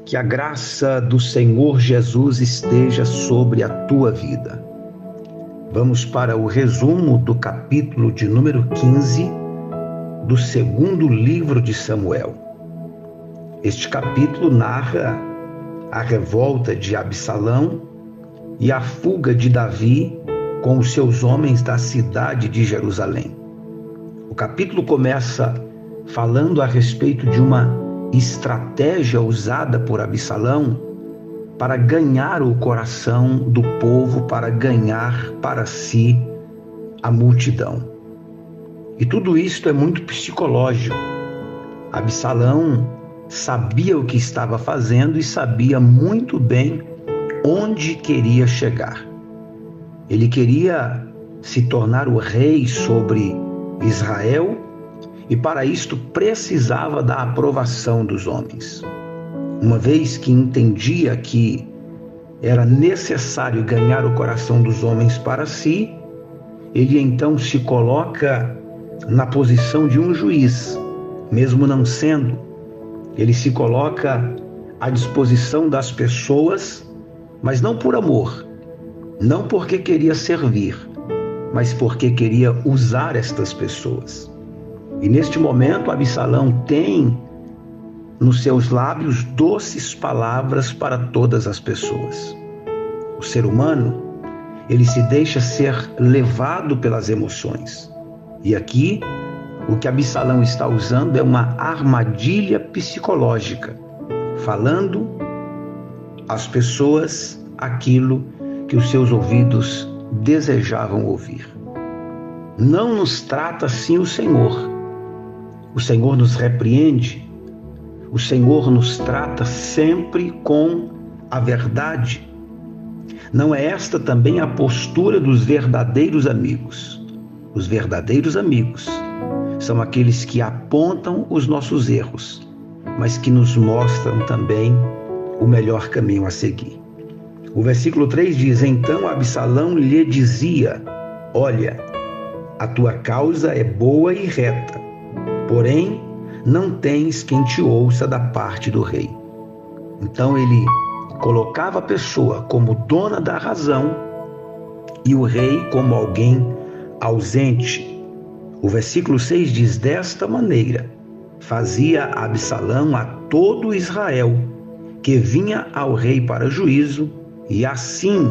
Que a graça do Senhor Jesus esteja sobre a tua vida. Vamos para o resumo do capítulo de número 15 do segundo livro de Samuel. Este capítulo narra a revolta de Absalão e a fuga de Davi com os seus homens da cidade de Jerusalém. O capítulo começa falando a respeito de uma estratégia usada por Absalão para ganhar o coração do povo, para ganhar para si a multidão. E tudo isto é muito psicológico. Absalão sabia o que estava fazendo e sabia muito bem onde queria chegar. Ele queria se tornar o rei sobre Israel e para isto precisava da aprovação dos homens. Uma vez que entendia que era necessário ganhar o coração dos homens para si, ele então se coloca na posição de um juiz, mesmo não sendo. Ele se coloca à disposição das pessoas, mas não por amor, não porque queria servir, mas porque queria usar estas pessoas. E neste momento, Absalão tem nos seus lábios doces palavras para todas as pessoas. O ser humano, ele se deixa ser levado pelas emoções. E aqui, o que Absalão está usando é uma armadilha psicológica, falando às pessoas aquilo que os seus ouvidos desejavam ouvir. Não nos trata assim o Senhor. O Senhor nos repreende, o Senhor nos trata sempre com a verdade. Não é esta também a postura dos verdadeiros amigos? Os verdadeiros amigos são aqueles que apontam os nossos erros, mas que nos mostram também o melhor caminho a seguir. O versículo 3 diz: Então Absalão lhe dizia: Olha, a tua causa é boa e reta, porém, não tens quem te ouça da parte do rei. Então ele colocava a pessoa como dona da razão e o rei como alguém ausente. O versículo 6 diz: Desta maneira fazia Absalão a todo Israel que vinha ao rei para juízo, e assim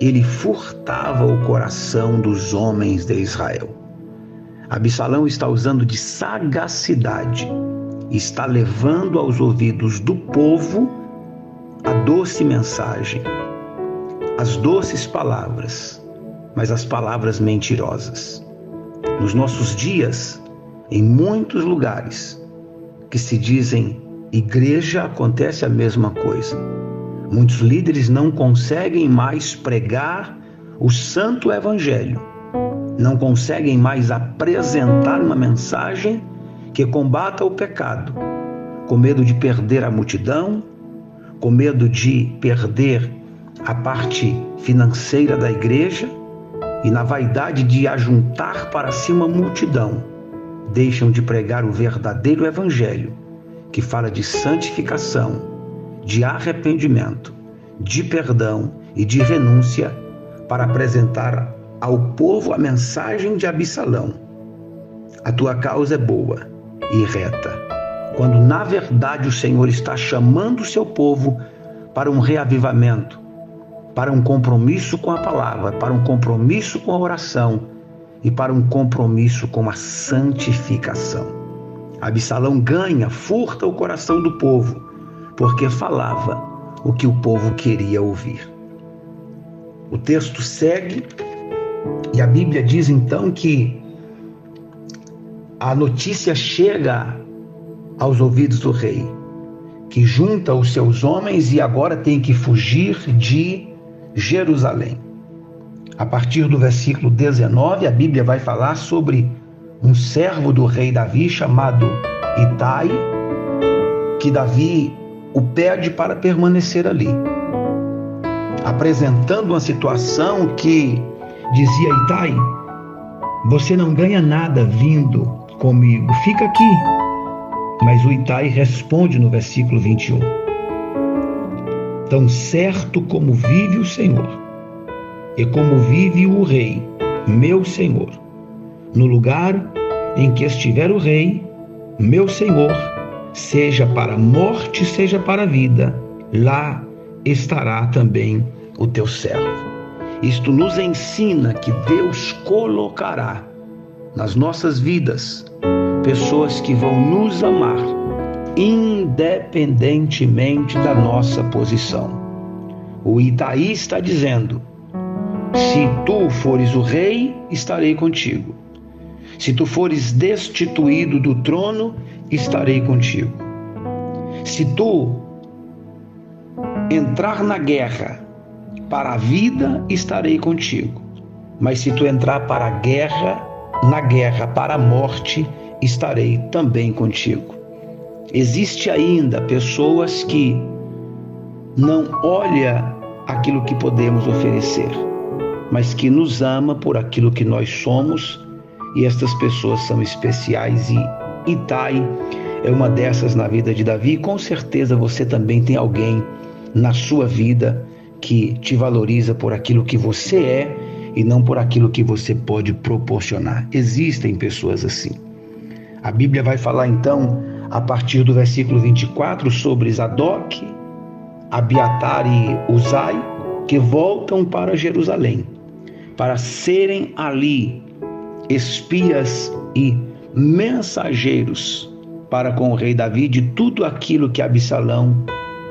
ele furtava o coração dos homens de Israel. Absalão está usando de sagacidade, está levando aos ouvidos do povo a doce mensagem, as doces palavras, mas as palavras mentirosas. Nos nossos dias, em muitos lugares que se dizem igreja, acontece a mesma coisa. Muitos líderes não conseguem mais pregar o santo evangelho, não conseguem mais apresentar uma mensagem que combata o pecado, com medo de perder a multidão, com medo de perder a parte financeira da igreja e na vaidade de ajuntar para si uma multidão, deixam de pregar o verdadeiro evangelho, que fala de santificação, de arrependimento, de perdão e de renúncia, para apresentar ao povo a mensagem de Absalão: a tua causa é boa e reta, quando na verdade o Senhor está chamando o seu povo para um reavivamento, para um compromisso com a palavra, para um compromisso com a oração e para um compromisso com a santificação. Absalão furta o coração do povo, porque falava o que o povo queria ouvir. O texto segue e a Bíblia diz então que a notícia chega aos ouvidos do rei, que junta os seus homens e agora tem que fugir de Jerusalém. A partir do versículo 19, a Bíblia vai falar sobre um servo do rei Davi chamado Itai, que Davi o pede para permanecer ali, apresentando uma situação que dizia: Itai, você não ganha nada vindo comigo, fica aqui. Mas o Itai responde no versículo 21: Tão certo como vive o Senhor, e como vive o Rei, meu Senhor, no lugar em que estiver o Rei, meu Senhor, seja para a morte, seja para a vida, lá estará também o teu servo. Isto nos ensina que Deus colocará nas nossas vidas pessoas que vão nos amar, independentemente da nossa posição. O Itaí está dizendo: se tu fores o rei, estarei contigo. Se tu fores destituído do trono, estarei contigo. Se tu entrar na guerra para a vida, estarei contigo. Mas se tu entrar para a guerra, na guerra para a morte, estarei também contigo. Existe ainda pessoas que não olham aquilo que podemos oferecer, mas que nos ama por aquilo que nós somos, e estas pessoas são especiais, e Itai é uma dessas na vida de Davi. Com certeza você também tem alguém na sua vida que te valoriza por aquilo que você é e não por aquilo que você pode proporcionar. Existem pessoas assim. A Bíblia vai falar então, a partir do versículo 24, sobre Zadok, Abiatar e Uzai, que voltam para Jerusalém, para serem ali espias e mensageiros para com o rei Davi de tudo aquilo que Absalão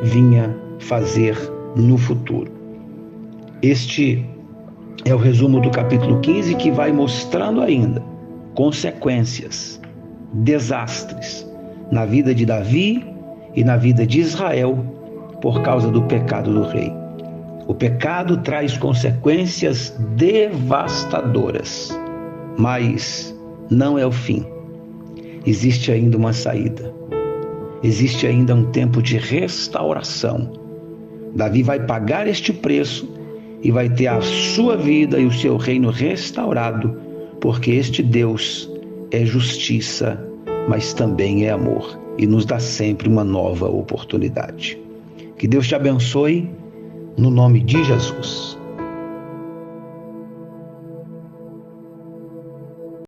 vinha fazer no futuro. Este é o resumo do capítulo 15, que vai mostrando ainda consequências, desastres na vida de Davi e na vida de Israel por causa do pecado do rei. O pecado traz consequências devastadoras, mas não é o fim. Existe ainda uma saída. Existe ainda um tempo de restauração. Davi vai pagar este preço e vai ter a sua vida e o seu reino restaurado, porque este Deus é justiça, mas também é amor, e nos dá sempre uma nova oportunidade. Que Deus te abençoe, no nome de Jesus.